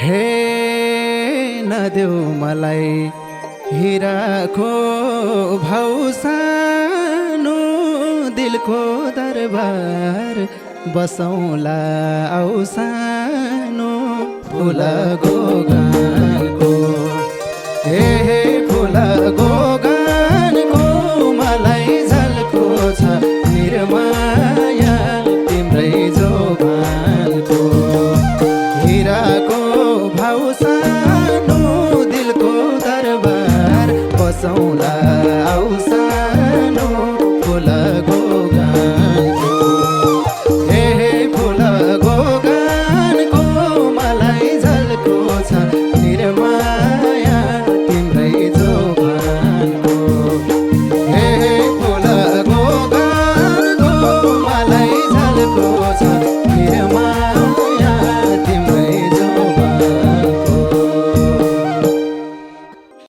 हे नदेऊ मलाई हिराको भाउ सानो दिलको दरबार बसौँला आऊ सानो फुल गोगानको हे फुल गोगानको मलाई झल्को छ निर्माया तिम्रै जोगानको हिराको भाउ सानो दिलको दरबार बसौँला आऊ सानो फुल गोगानको हे फुल गोगानको मलाई झल्को छ